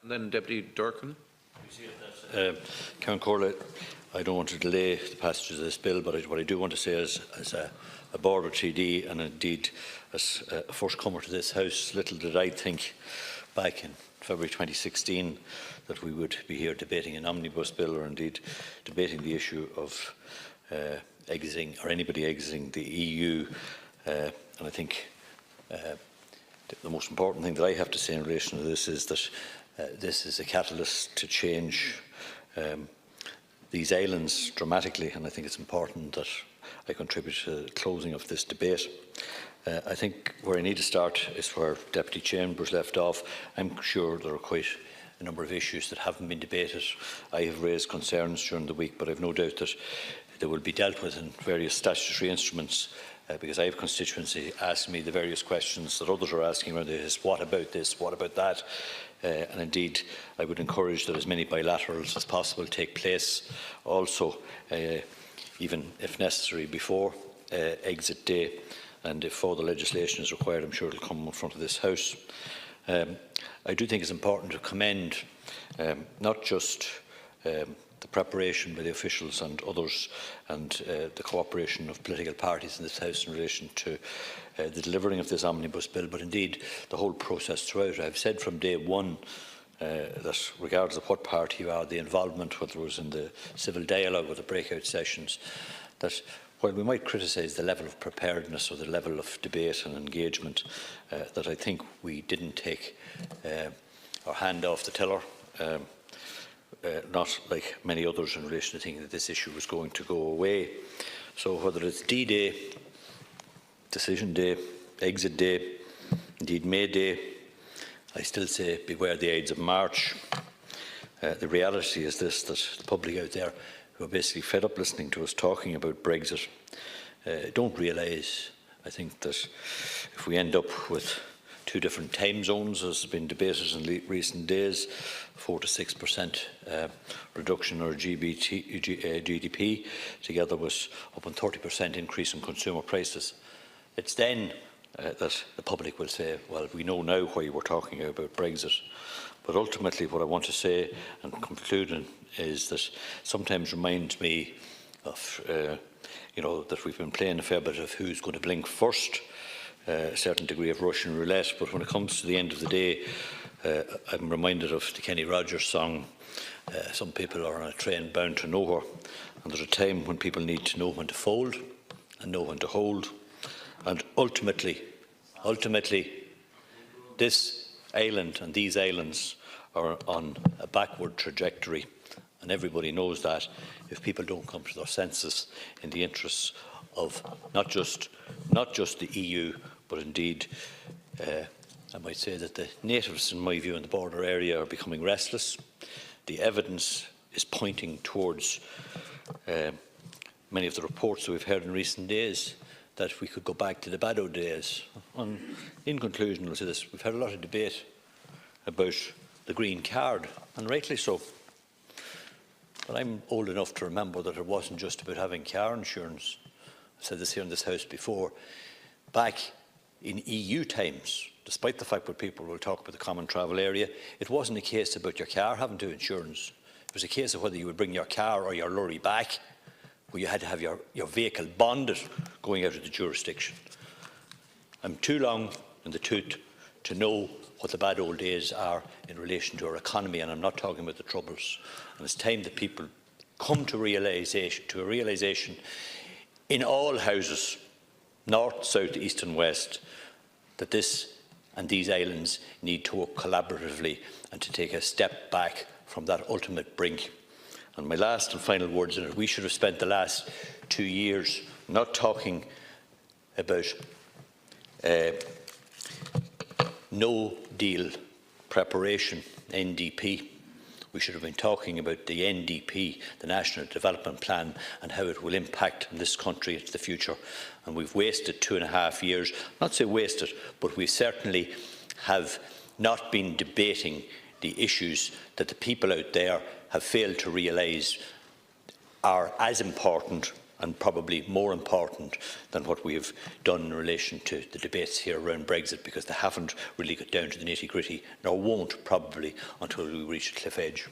And then Deputy Durkin. Count Corley, I don't want to delay the passage of this bill, but what I do want to say is, as a Border TD and indeed as a first comer to this House, little did I think back in February 2016 that we would be here debating an omnibus bill, or indeed debating the issue of exiting, or anybody exiting the EU. And I think the most important thing that I have to say in relation to this is that this is a catalyst to change these islands dramatically, and I think it's important that I contribute to the closing of this debate. I think where I need to start is where Deputy Chambers left off. I'm sure there are quite a number of issues that haven't been debated. I have raised concerns during the week, but I have no doubt that they will be dealt with in various statutory instruments, because I have constituency asking me the various questions that others are asking around this. What about this? What about that? And indeed, I would encourage that as many bilaterals as possible take place also, even if necessary, before exit day. And if further legislation is required, I'm sure it will come in front of this House. I do think it's important to commend not just the preparation by the officials and others, and the cooperation of political parties in this House in relation to the delivering of this omnibus bill, but indeed the whole process throughout. I've said from day one that regardless of what party you are, the involvement, whether it was in the civil dialogue or the breakout sessions, that while we might criticise the level of preparedness or the level of debate and engagement, that I think we didn't take our hand off the tiller, not like many others in relation to thinking that this issue was going to go away. So whether it's D-Day, decision day, exit day, indeed May Day, I still say beware the Ides of March. The reality is this, that the public out there who are basically fed up listening to us talking about Brexit don't realise, I think, that if we end up with two different time zones, as has been debated in recent days, 4 to 6% reduction in our GDP, together with up on 30% increase in consumer prices, it's then that the public will say, well, we know now why you were talking about Brexit. But ultimately what I want to say, and concluding, is that sometimes reminds me of, that we've been playing a fair bit of who's going to blink first, a certain degree of Russian roulette, but when it comes to the end of the day, I'm reminded of the Kenny Rogers song, some people are on a train bound to nowhere, and there's a time when people need to know when to fold and know when to hold. And ultimately, this island and these islands are on a backward trajectory, and everybody knows that if people don't come to their senses in the interests of not just the EU, but indeed, I might say that the natives, in my view, in the border area are becoming restless. The evidence is pointing towards many of the reports that we've heard in recent days that we could go back to the bad old days. And in conclusion, I'll say this: we've had a lot of debate about the green card, and rightly so. But I'm old enough to remember that it wasn't just about having car insurance. I've said this here in this House before. Back in EU times, despite the fact that people will talk about the common travel area, it wasn't a case about your car having to insurance. It was a case of whether you would bring your car or your lorry back, where you had to have your vehicle bonded going out of the jurisdiction. I'm too long in the tooth to know what the bad old days are in relation to our economy, and I'm not talking about the troubles. And it's time that people come to a realisation in all houses, north, south, east and west, that this and these islands need to work collaboratively and to take a step back from that ultimate brink. And my last and final words in it: we should have spent the last 2 years not talking about no deal preparation, NDP. We should have been talking about the NDP, the National Development Plan, and how it will impact in this country into the future. And we've wasted 2.5 years. Not say wasted, but we certainly have not been debating the issues that the people out there have failed to realise are as important and probably more important than what we have done in relation to the debates here around Brexit, because they haven't really got down to the nitty-gritty, nor won't probably until we reach a cliff edge.